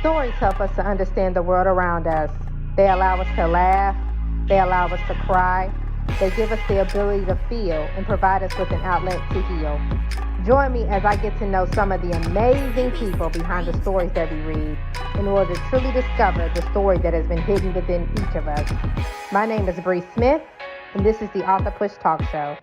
Stories help us to understand the world around us. They allow us to laugh, they allow us to cry, they give us the ability to feel and provide us with an outlet to heal. Join me as I get to know some of the amazing people behind the stories that we read in order to truly discover the story that has been hidden within each of us. My name is Bree Smith, and this is the AuthorPush Talkshow.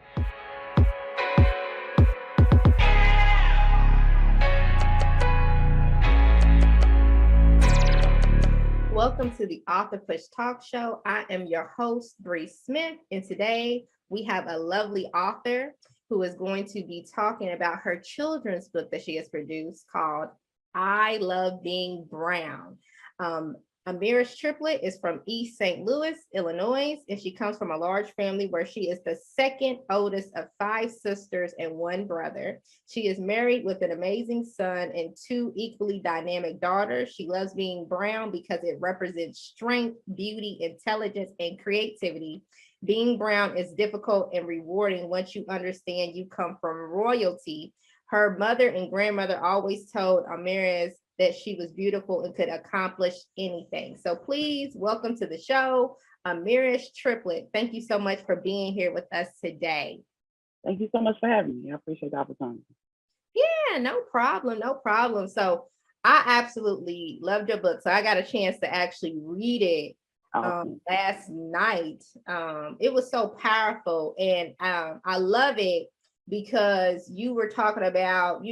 Welcome to the AuthorPush Talkshow. I am your host, Bree Smith, and today we have a lovely author who is going to be talking about her children's book that she has produced called I Love Being Brown. Amaris Triplett is from East St. Louis, Illinois, and she comes from a large family where she is the second oldest of 5 sisters and 1 brother. She is married with an amazing son and 2 equally dynamic daughters. She loves being brown because it represents strength, beauty, intelligence, and creativity. Being brown is difficult and rewarding once you understand you come from royalty. Her mother and grandmother always told Amaris that she was beautiful and could accomplish anything. So please welcome to the show, Amaris Triplett. Thank you so much for being here with us today. Thank you so much for having me. I appreciate the opportunity. Yeah, no problem, no problem. So I absolutely loved your book. So I got a chance to actually read it last night. It was so powerful, and I love it because you were talking about,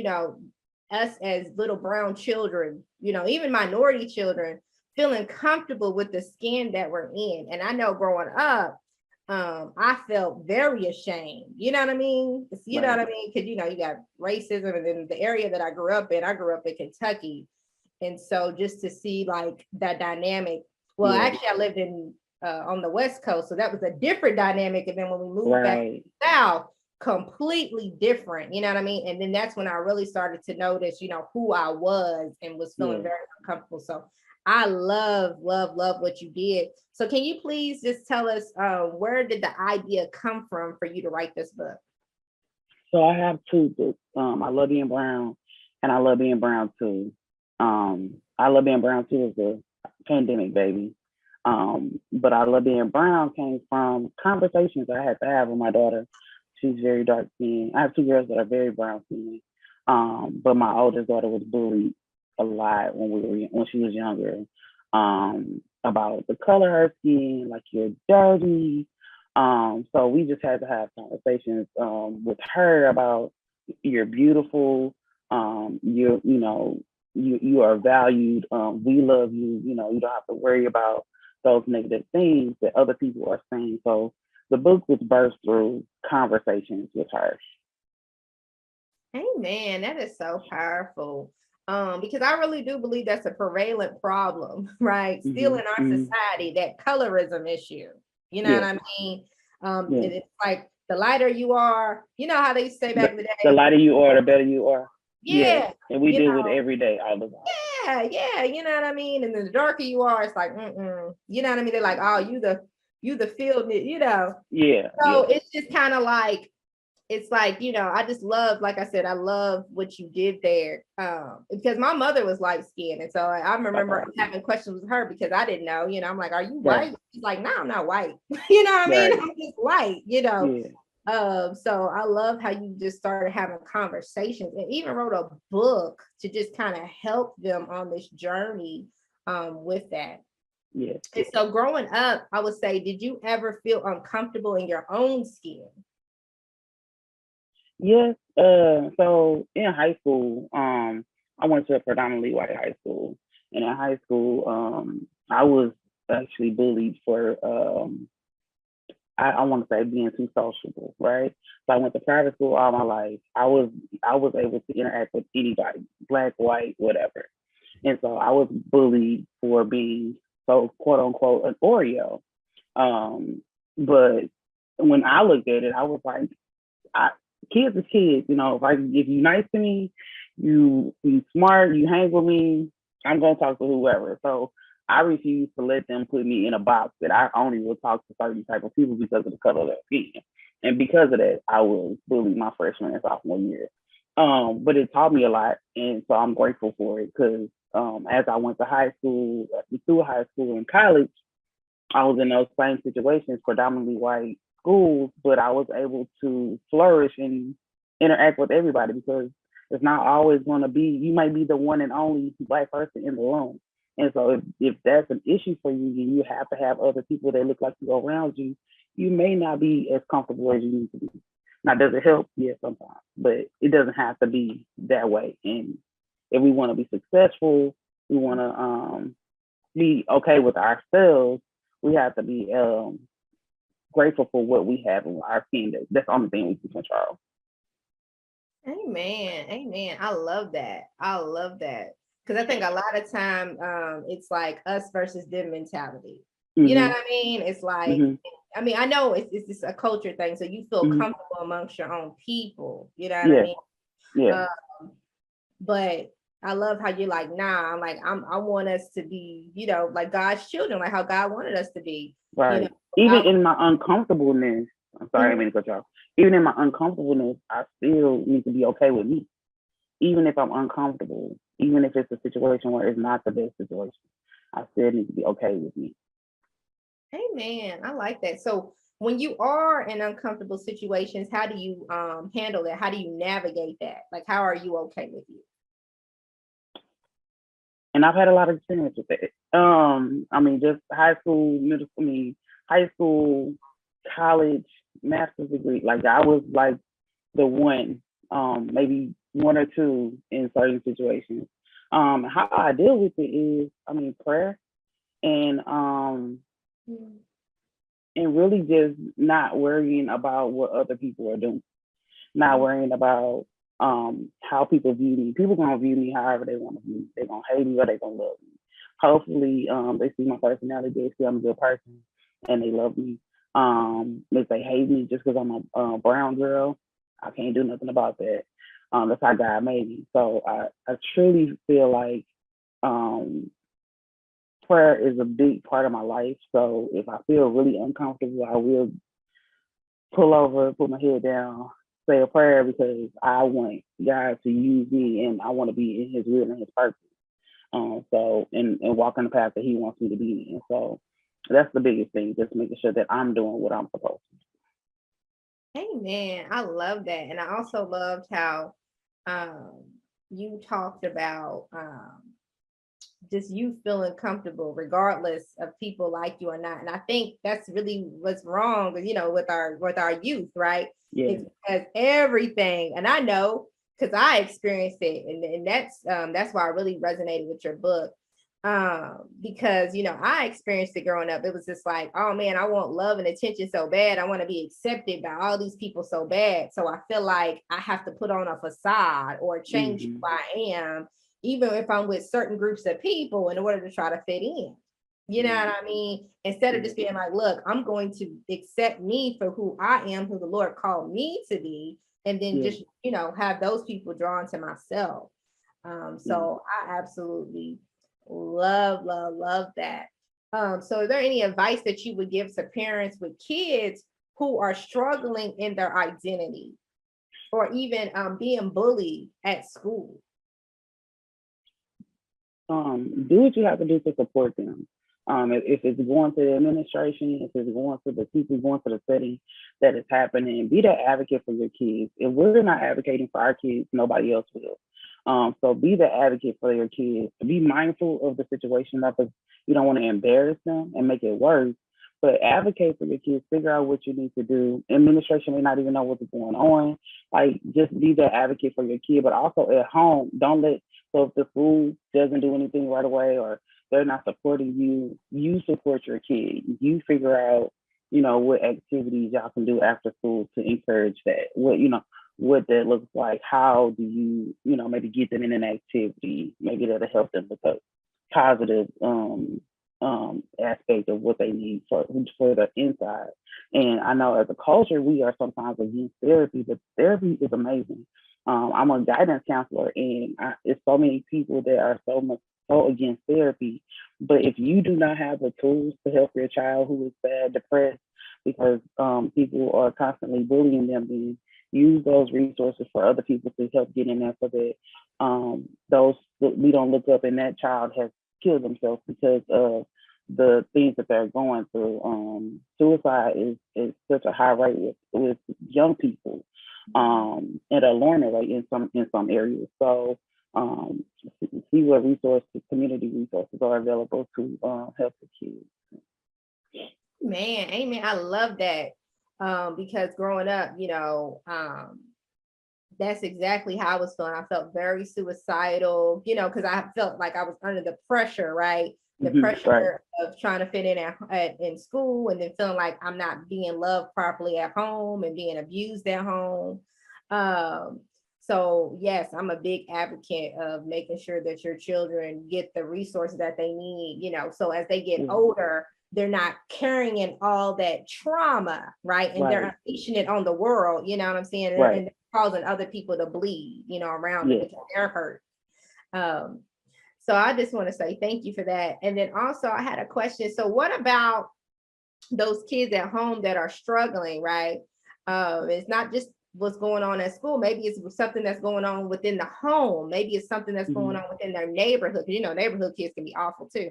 us as little brown children, even minority children, feeling comfortable with the skin that we're in. And I know growing up, I felt very ashamed. You know what I mean? You know what I mean? Because, you got racism. And then the area that I grew up in Kentucky. And so just to see like that dynamic, actually I lived in on the West Coast. So that was a different dynamic. And then when we moved back to the South, completely different, you know what I mean? And then that's when I really started to notice, who I was and was feeling very uncomfortable. So I love what you did. So can you please just tell us where did the idea come from for you to write this book? So I have 2 books. I Love Being Brown and I Love Being Brown Too. I Love Being Brown Too is a pandemic baby. But I Love Being Brown came from conversations I had to have with my daughter. She's very dark skinned. I have 2 girls that are very brown skinned. But my oldest daughter was bullied a lot when she was younger, about the color of her skin, like you're dirty. So we just had to have conversations with her about you're beautiful, you are valued, we love you, you don't have to worry about those negative things that other people are saying. So the book was birthed through conversations with her. Amen. That is so powerful. Because I really do believe that's a prevalent problem, right? Still in our society, that colorism issue. You know what I mean? It's like the lighter you are, you know how they used to say back in the day. The lighter you are, the better you are. Yeah. And we do it every day, all the time. Yeah, you know what I mean? And then the darker you are, it's like, you know what I mean? They're like, oh, you the field, Yeah. So it's just kind of like, it's like, I just love, like I said, I love what you did there. Because my mother was light skinned. And so I remember having questions with her because I didn't know, I'm like, are you white? She's like, no, I'm not white. You know what I mean? I'm just white, So I love how you just started having conversations and even wrote a book to just kind of help them on this journey with that. Yeah. And so growing up, I would say, did you ever feel uncomfortable in your own skin? Yes. So in high school, I went to a predominantly white high school. And in high school, I was actually bullied for I want to say being too sociable, right? So I went to private school all my life. I was able to interact with anybody, black, white, whatever. And so I was bullied for being so quote unquote an Oreo. But when I looked at it, I was like, kids are kids, if you're nice to me, you smart, you hang with me, I'm gonna talk to whoever. So I refuse to let them put me in a box that I only will talk to certain type of people because of the color of their skin. And because of that, I was bullied my freshman and sophomore year. But it taught me a lot. And so I'm grateful for it because as I went to high school, through high school and college, I was in those same situations, predominantly white schools, but I was able to flourish and interact with everybody because it's not always going to be, you might be the one and only black person in the room. And so if that's an issue for you and you have to have other people that look like you around you, you may not be as comfortable as you need to be. Now, does it help? Yeah, sometimes, but it doesn't have to be that way. And if we want to be successful, we want to be okay with ourselves, we have to be grateful for what we have in our skin. That's the only thing we can control. Amen. Amen. I love that. I love that. Because I think a lot of time it's like us versus them mentality. You know Mm-hmm. what I mean? It's like, Mm-hmm. I mean, I know it's just a culture thing. So you feel Mm-hmm. comfortable amongst your own people. You know what I Yeah. mean? Yeah. Uh, but I love how you're like, nah, I want us to be, like God's children, like how God wanted us to be, Right. Even without. in my uncomfortableness, I'm sorry, I Mhm. mean to cut you off. Even in my uncomfortableness, I still need to be okay with me. Even if I'm uncomfortable, even if it's a situation where it's not the best situation, I still need to be okay with me. Amen. I like that. So when you are in uncomfortable situations, how do you handle that? How do you navigate that? Like, how are you okay with you? And I've had a lot of experience with it. I mean, just high school, high school, college, master's degree. Like I was like the one, maybe one or two in certain situations. How I deal with it is, I mean, prayer and Mm. and really just not worrying about what other people are doing, not worrying about how people view me. People gonna view me however they want to view me. They're gonna hate me or they gonna love me. Hopefully, they see my personality, they see I'm a good person, and they love me. If they hate me just because I'm a brown girl, I can't do nothing about that. That's how God made me. So I truly feel like um, prayer is a big part of my life. So if I feel really uncomfortable, I will pull over, put my head down, say a prayer because I want God to use me and I want to be in His will and His purpose. And walk in the path that He wants me to be in. So that's the biggest thing, just making sure that I'm doing what I'm supposed Amen. I love that. And I also loved how um, you talked about just you feeling comfortable regardless of people like you or not. And I think that's really what's wrong with, with our youth, right? to. Yeah. It's because everything, and I know because I experienced it, and that's why I really resonated with your book. Because I experienced it growing up. It was just like, oh man, I want love and attention so bad. I want to be accepted by all these people so bad. So I feel like I have to put on a facade or change Mm-hmm. who I am, even if I'm with certain groups of people, in order to try to fit in. You know Mm-hmm. what I mean? Instead of just being like, look, I'm going to accept me for who I am, who the Lord called me to be, and then Yeah. just, have those people drawn to myself. Yeah. So I absolutely love, love, love that. So is there any advice that you would give to parents with kids who are struggling in their identity or even being bullied at school? Do what you have to do to support them. If it's going to the administration, if it's going to the people, going to the setting that is happening, be that advocate for your kids. If we're not advocating for our kids, nobody else will. So be the advocate for your kids. Be mindful of the situation, not because you don't want to embarrass them and make it worse, but advocate for your kids. Figure out what you need to do. Administration may not even know what's going on. Like just be the advocate for your kid, but also at home, don't let so if the school doesn't do anything right away or they're not supporting you, you support your kid. You figure out, what activities y'all can do after school to encourage that. What that looks like. How do you, maybe get them in an activity? Maybe that'll help them with a positive aspect of what they need for the inside. And I know as a culture, we are sometimes against therapy, but therapy is amazing. I'm a guidance counselor, and it's so many people that are so against therapy. But if you do not have the tools to help your child who is sad, depressed, because people are constantly bullying them, then use those resources for other people to help get in there so that those we don't look up and that child has killed themselves because of the things that they're going through. Suicide is such a high rate with young people, at a learner rate in some areas. So see what resources, community resources are available to help the kids. Man, amen. I love that. Because growing up, that's exactly how I was feeling. I felt very suicidal, because I felt like I was under the pressure, right? The pressure Right. of trying to fit in school, and then feeling like I'm not being loved properly at home and being abused at home. Um, so yes, I'm a big advocate of making sure that your children get the resources that they need, so as they get older, they're not carrying all that trauma, right? And they're unleashing it on the world, you know what I'm saying? And causing other people to bleed, around them because they're hurt. So I just want to say thank you for that. And then also I had a question. So what about those kids at home that are struggling, right? It's not just what's going on at school. Maybe it's something that's going on within the home. Maybe it's something that's going on within their neighborhood. Neighborhood kids can be awful too.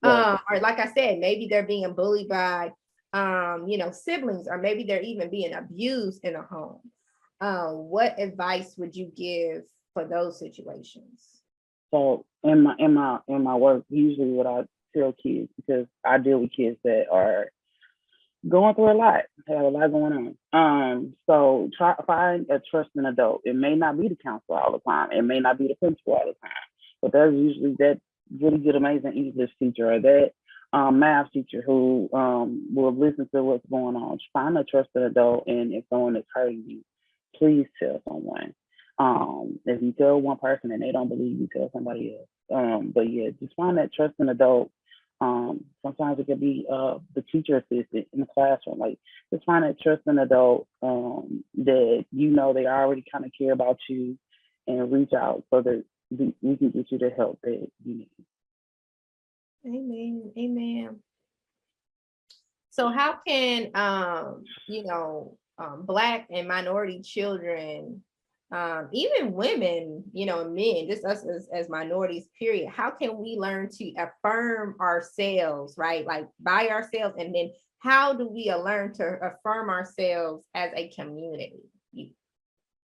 Or like I said, maybe they're being bullied by, siblings, or maybe they're even being abused in a home. What advice would you give for those situations? So in my work, usually what I tell kids, because I deal with kids that are going through a lot, they have a lot going on. So try find a trusting adult. It may not be the counselor all the time. It may not be the principal all the time, but there's usually that really good, amazing English teacher or that math teacher who will listen to what's going on. Find a trusted adult, and if someone is hurting you, please tell someone. If you tell one person and they don't believe you, tell somebody else. But yeah, just find that trusting adult. Sometimes it could be the teacher assistant in the classroom. Like, just find that trusting adult that they already kind of care about you, and reach out so that we can get you the help that you need. Amen. Amen. So how can Black and minority children, even women, men, just us as minorities, period, how can we learn to affirm ourselves, right? Like by ourselves, and then how do we learn to affirm ourselves as a community?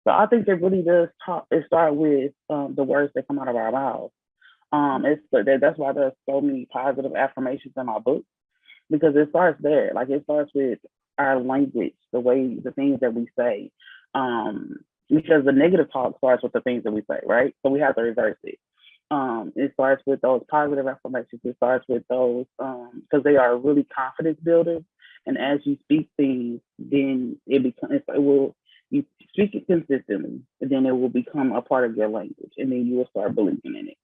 So I think it really does start with the words that come out of our mouths. That's why there's so many positive affirmations in my book, because it starts there. Like, it starts with our language, the things that we say. Because the negative talk starts with the things that we say, right? So we have to reverse it. It starts with those positive affirmations. It starts with those because they are really confidence builders. And as you speak things, then you speak it consistently, and then it will become a part of your language, and then you will start believing in it,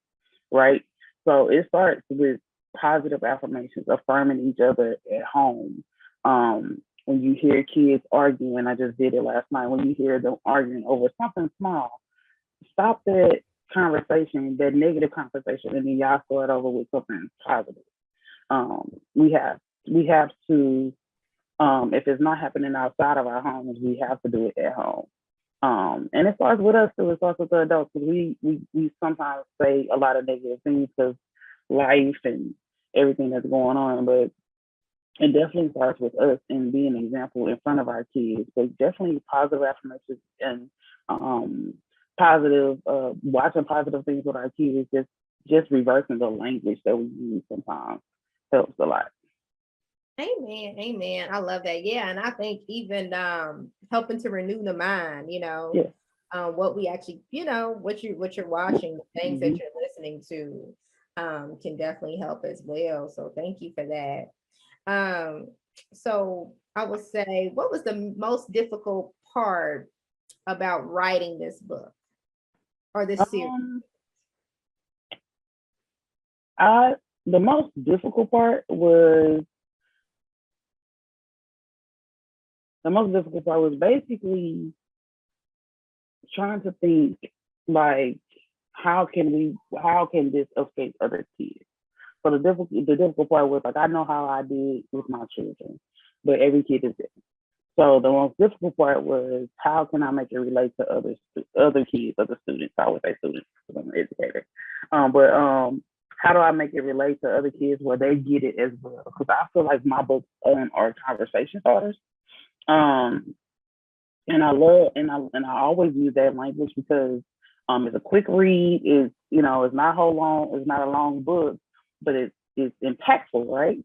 right? So it starts with positive affirmations, affirming each other at home. When you hear kids arguing, I just did it last night, when you hear them arguing over something small, stop that conversation, that negative conversation, and then y'all start over with something positive. We have to, if it's not happening outside of our homes, we have to do it at home. And it starts with us too. It starts with the adults, because we sometimes say a lot of negative things because life and everything that's going on, but it definitely starts with us and being an example in front of our kids. So definitely positive affirmations and watching positive things with our kids, just reversing the language that we use sometimes helps a lot. Amen. Amen. I love that. Yeah. And I think even helping to renew the mind, what we actually, what you're watching, the things that you're listening to, can definitely help as well. So thank you for that. So I would say, what was the most difficult part about writing this book or this series? The most difficult part was basically trying to think, like, how can this affect other kids? So the difficult part was, like, I know how I did with my children, but every kid is different. So the most difficult part was how can I make it relate to other kids, other students. I would say students because I'm an educator. But how do I make it relate to other kids where they get it as well? Because I feel like my books are conversation starters. Um, and I love and I always use that language because it's a quick read. It's not it's not a long book, but it's impactful, right?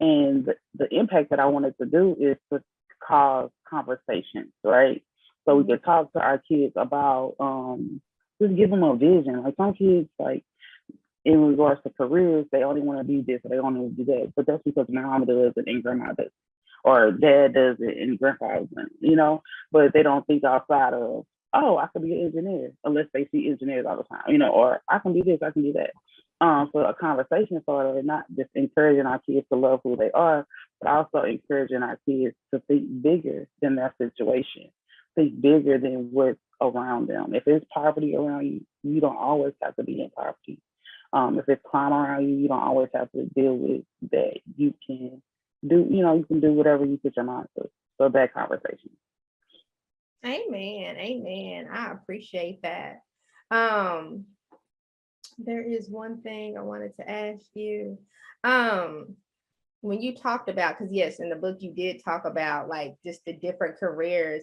And the impact that I wanted to do is to cause conversations, right? So we could talk to our kids about just give them a vision. Like some kids, like in regards to careers, they only want to do this or they only want to do that. But that's because mom does it and grandma does, or dad does it and grandpa does, but they don't think outside of, oh, I could be an engineer, unless they see engineers all the time, or I can do this, I can do that. So a conversation starter, not just encouraging our kids to love who they are, but also encouraging our kids to think bigger than their situation, think bigger than what's around them. If it's poverty around you, you don't always have to be in poverty. If it's crime around you, you don't always have to deal with that. You can you can do whatever you put your mind to. So that conversation. Amen. Amen. I appreciate that. There is one thing I wanted to ask you. When you talked about, because yes, in the book you did talk about like just the different careers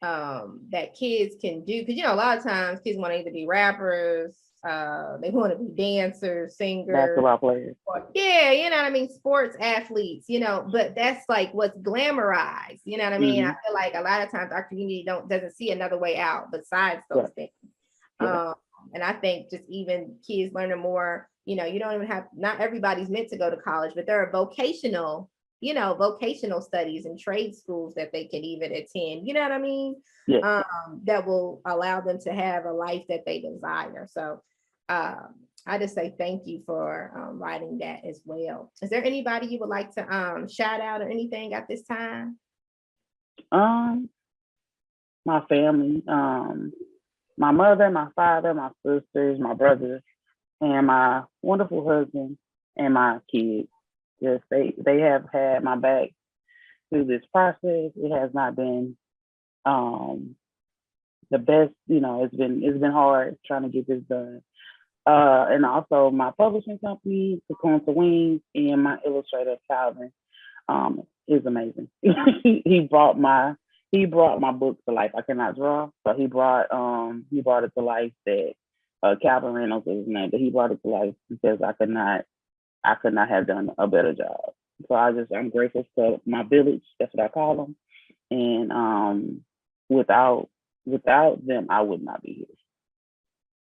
that kids can do. Because a lot of times kids want to either be rappers, they want to be dancers, singers, basketball players. Yeah, you know what I mean, sports athletes, but that's like what's glamorized, you know what I mean? I feel like a lot of times our community doesn't see another way out besides those things. And I think just even kids learning more, you don't even not everybody's meant to go to college, but there are vocational studies and trade schools that they can even attend, you know what I mean? That will allow them to have a life that they desire. So I just say thank you for writing that as well. Is there anybody you would like to shout out or anything at this time? My family, my mother, my father, my sisters, my brothers, and my wonderful husband and my kids. Yes, they have had my back through this process. It has not been the best, it's been hard trying to get this done. And also my publishing company, Cocoon to Wings, and my illustrator Calvin is amazing. he brought my book to life. I cannot draw, so he brought it to life. That Calvin Reynolds is his name, but he brought it to life because I could not have done a better job. So I'm grateful for my village. That's what I call them. And without them, I would not be here.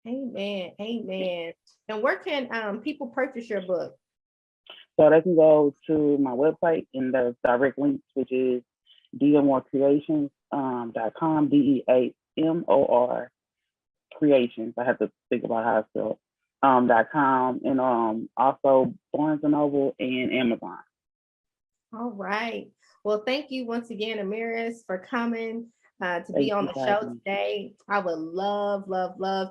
Amen. Amen. And where can people purchase your book? So they can go to my website in the direct links, which is DeAmorCreations.com, DEAMOR Creations. I have to think about how it's spelled. .com, and also Barnes and Noble and Amazon. All right. Well, thank you once again, Amaris, for coming to be on the show today. I would love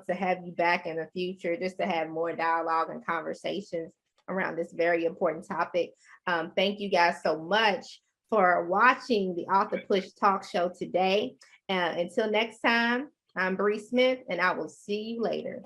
to have you back in the future, just to have more dialogue and conversations around this very important topic. Thank you guys so much for watching the AuthorPush Talk Show today. Until next time, I'm Bree Smith, and I will see you later.